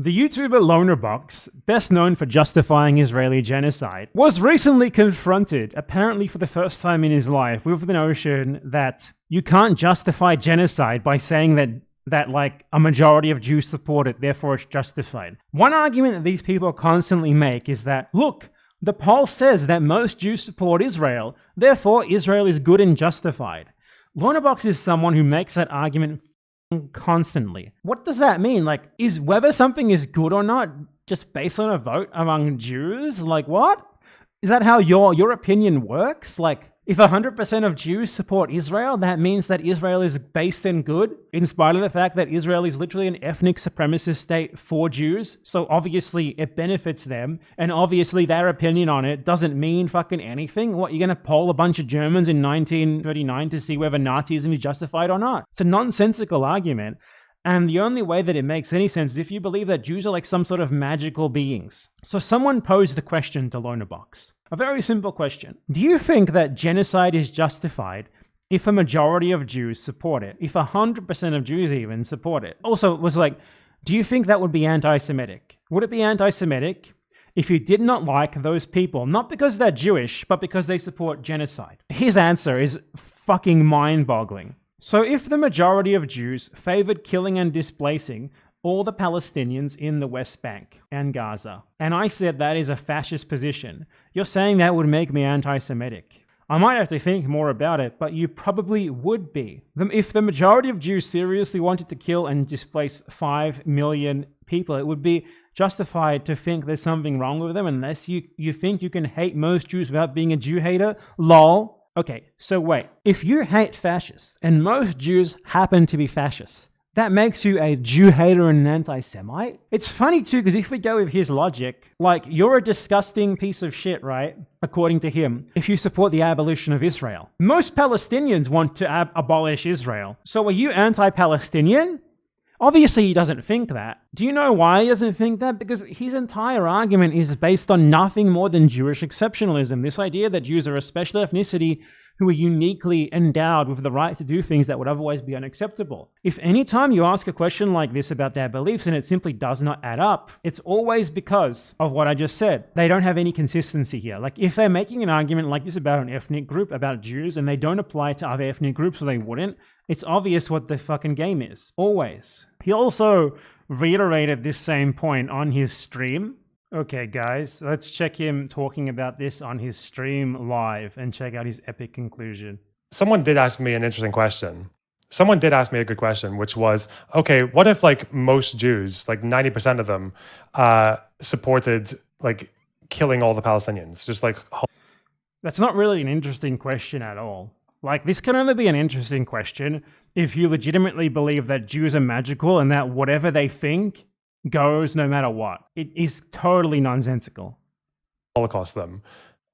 The YouTuber Lonerbox, best known for justifying Israeli genocide, was recently confronted, apparently for the first time in his life, with the notion that you can't justify genocide by saying that like a majority of Jews support it, therefore it's justified. One argument that these people constantly make is that, look, the poll says that most Jews support Israel, therefore Israel is good and justified. Lonerbox is someone who makes that argument constantly. What does that mean? Like, is whether something is good or not just based on a vote among Jews? Like, what? Is that how your opinion works? Like, if 100% of Jews support Israel, that means that Israel is based in good, in spite of the fact that Israel is literally an ethnic supremacist state for Jews. So obviously it benefits them, and obviously their opinion on it doesn't mean fucking anything. What, you're gonna poll a bunch of Germans in 1939 to see whether Nazism is justified or not? It's a nonsensical argument. And the only way that it makes any sense is if you believe that Jews are like some sort of magical beings. So someone posed the question to Lonerbox. A very simple question. Do you think that genocide is justified if a majority of Jews support it? If 100% of Jews even support it? Also, it was like, do you think that would be anti-Semitic? Would it be anti-Semitic if you did not like those people, not because they're Jewish, but because they support genocide? His answer is fucking mind-boggling. So if the majority of Jews favored killing and displacing all the Palestinians in the West Bank and Gaza, and I said that is a fascist position, you're saying that would make me anti-Semitic. I might have to think more about it, but you probably would be. If the majority of Jews seriously wanted to kill and displace 5 million people, it would be justified to think there's something wrong with them unless you think you can hate most Jews without being a Jew hater. Lol. Okay, so wait. If you hate fascists, and most Jews happen to be fascists, that makes you a Jew hater and an anti-Semite? It's funny too, because if we go with his logic, like, you're a disgusting piece of shit, right? According to him, if you support the abolition of Israel. Most Palestinians want to abolish Israel. So are you anti-Palestinian? Obviously, he doesn't think that. Do you know why he doesn't think that? Because his entire argument is based on nothing more than Jewish exceptionalism. This idea that Jews are a special ethnicity who are uniquely endowed with the right to do things that would otherwise be unacceptable. If any time you ask a question like this about their beliefs and it simply does not add up, it's always because of what I just said. They don't have any consistency here. Like, if they're making an argument like this about an ethnic group, about Jews, and they don't apply to other ethnic groups, so they wouldn't, it's obvious what the fucking game is. Always. He also reiterated this same point on his stream. Okay, guys, let's check him talking about this on his stream live and check out his epic conclusion. Someone did ask me an interesting question. Someone did ask me a good question, which was, okay, what if like most Jews, like 90% of them, supported like killing all the Palestinians? Just like... That's not really an interesting question at all. Like, this can only be an interesting question if you legitimately believe that Jews are magical and that whatever they think goes no matter what. It is totally nonsensical. Holocaust them.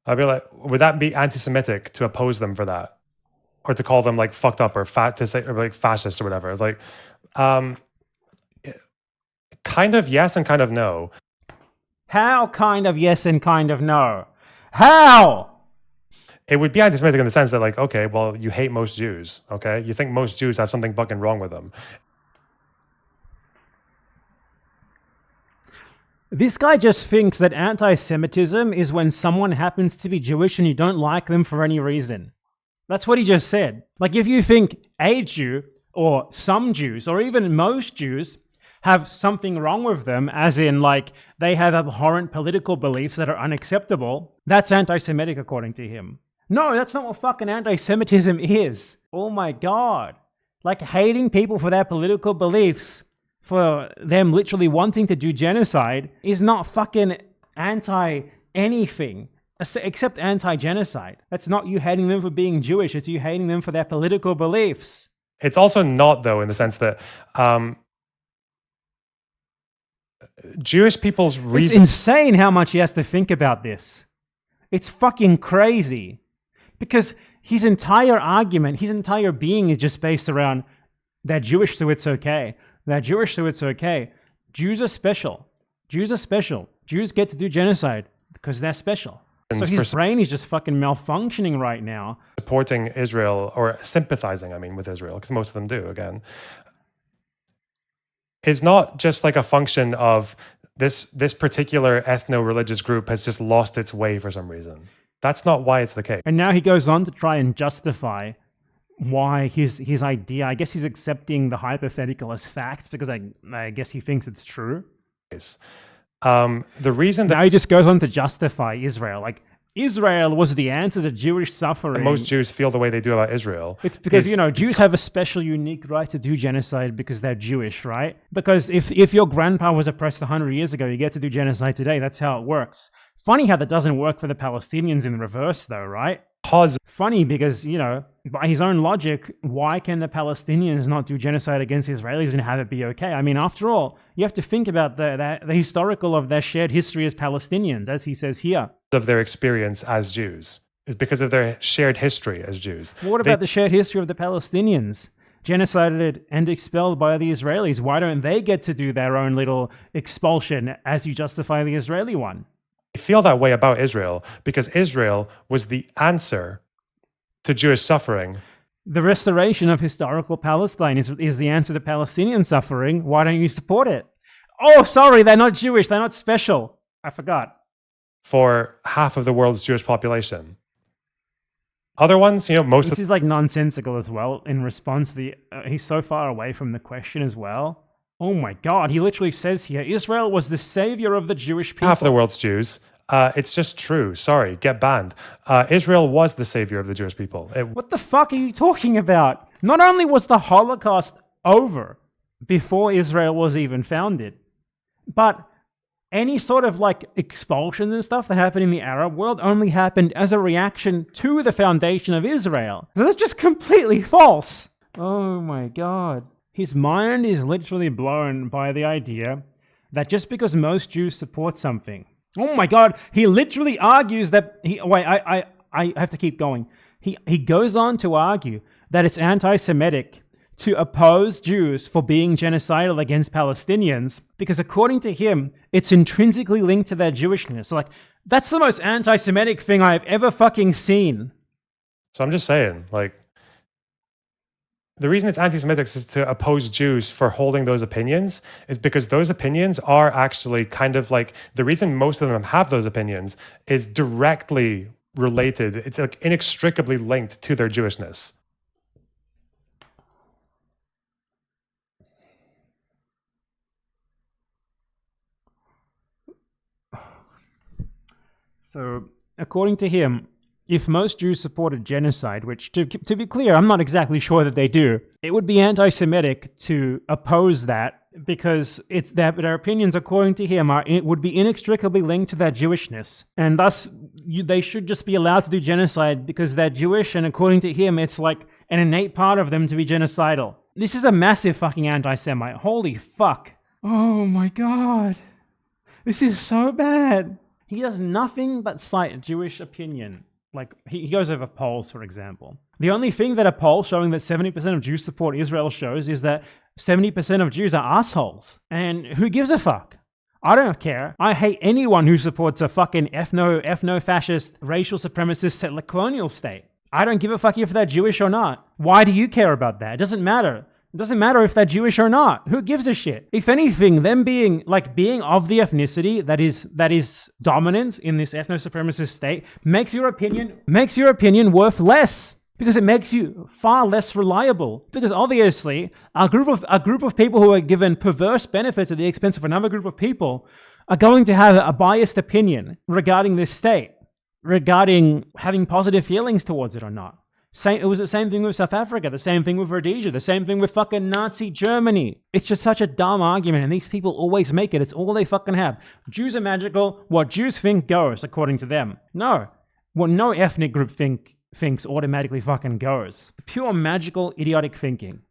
I'd be like, would that be anti-Semitic to oppose them for that? Or to call them like fucked up or fat, to say, or like fascist or whatever? It's like, kind of yes and kind of no. How kind of yes and kind of no? How? It would be anti-Semitic in the sense that, like, okay, well, you hate most Jews, okay? You think most Jews have something fucking wrong with them. This guy just thinks that anti-Semitism is when someone happens to be Jewish and you don't like them for any reason. That's what he just said. Like, if you think a Jew, or some Jews, or even most Jews have something wrong with them, as in, like, they have abhorrent political beliefs that are unacceptable, that's anti-Semitic according to him. No, that's not what fucking anti-Semitism is. Oh my God. Like, hating people for their political beliefs, for them literally wanting to do genocide, is not fucking anti-anything, except anti-genocide. That's not you hating them for being Jewish, it's you hating them for their political beliefs. It's also not, though, in the sense that Jewish people's reason... It's insane how much he has to think about this. It's fucking crazy. Because his entire argument, his entire being is just based around, they're Jewish, so it's okay. They're Jewish, so it's okay. Jews are special. Jews are special. Jews get to do genocide because they're special. So his brain is just fucking malfunctioning right now. Supporting Israel, or sympathizing, I mean, with Israel, because most of them do, again. is not just like a function of this particular ethno-religious group has just lost its way for some reason. That's not why it's the case. And now he goes on to try and justify why his idea, I guess he's accepting the hypothetical as fact because I guess he thinks it's true. The reason that now he just goes on to justify Israel. Like, Israel was the answer to Jewish suffering. most Jews feel the way they do about Israel. It's because, Jews have a special, unique right to do genocide because they're Jewish, right? Because if your grandpa was oppressed 100 years ago, you get to do genocide today. That's how it works. Funny how that doesn't work for the Palestinians in the reverse, though, right? Funny because, by his own logic, why can the Palestinians not do genocide against Israelis and have it be okay? I mean, after all, you have to think about the historical of their shared history as Palestinians, as he says here. Of their experience as Jews is because of their shared history as Jews. What about the shared history of the Palestinians? Genocided and expelled by the Israelis. Why don't they get to do their own little expulsion as you justify the Israeli one? I feel that way about Israel because Israel was the answer to Jewish suffering. The restoration of historical Palestine is the answer to Palestinian suffering. Why don't you support it? Oh, sorry, they're not Jewish. They're not special. I forgot. For half of the world's Jewish population. Other ones, most This is like nonsensical as well in response to he's so far away from the question as well. Oh my God, he literally says here, Israel was the savior of the Jewish people. Half of the world's Jews. It's just true. Sorry, get banned. Israel was the savior of the Jewish people. What the fuck are you talking about? Not only was the Holocaust over before Israel was even founded, but any sort of like expulsions and stuff that happened in the Arab world only happened as a reaction to the foundation of Israel. So that's just completely false. Oh my God. His mind is literally blown by the idea that just because most Jews support something. Oh my God. He literally argues that I have to keep going. He goes on to argue that it's anti-Semitic to oppose Jews for being genocidal against Palestinians because according to him, it's intrinsically linked to their Jewishness. Like, that's the most anti-Semitic thing I've ever fucking seen. So I'm just saying, like, the reason it's anti-Semitic is to oppose Jews for holding those opinions is because those opinions are actually kind of like, the reason most of them have those opinions is directly related. It's like inextricably linked to their Jewishness. So, according to him, if most Jews supported genocide, which, to be clear, I'm not exactly sure that they do, it would be anti-Semitic to oppose that because it's their opinions, according to him, would be inextricably linked to their Jewishness. And thus, they should just be allowed to do genocide because they're Jewish, and according to him, it's like an innate part of them to be genocidal. This is a massive fucking anti-Semite. Holy fuck. Oh my God. This is so bad. He does nothing but cite Jewish opinion. Like, he goes over polls, for example. The only thing that a poll showing that 70% of Jews support Israel shows is that 70% of Jews are assholes. And who gives a fuck? I don't care. I hate anyone who supports a fucking ethno-fascist, racial supremacist settler colonial state. I don't give a fuck if they're Jewish or not. Why do you care about that? It doesn't matter. It doesn't matter if they're Jewish or not. Who gives a shit? If anything, them being of the ethnicity that is dominant in this ethno-supremacist state makes your opinion worth less because it makes you far less reliable. Because obviously, a group of people who are given perverse benefits at the expense of another group of people are going to have a biased opinion regarding this state, regarding having positive feelings towards it or not. It was the same thing with South Africa, the same thing with Rhodesia, the same thing with fucking Nazi Germany. It's just such a dumb argument, and these people always make it. It's all they fucking have. Jews are magical. What Jews think goes, according to them. No. What no ethnic group thinks automatically fucking goes. Pure magical, idiotic thinking.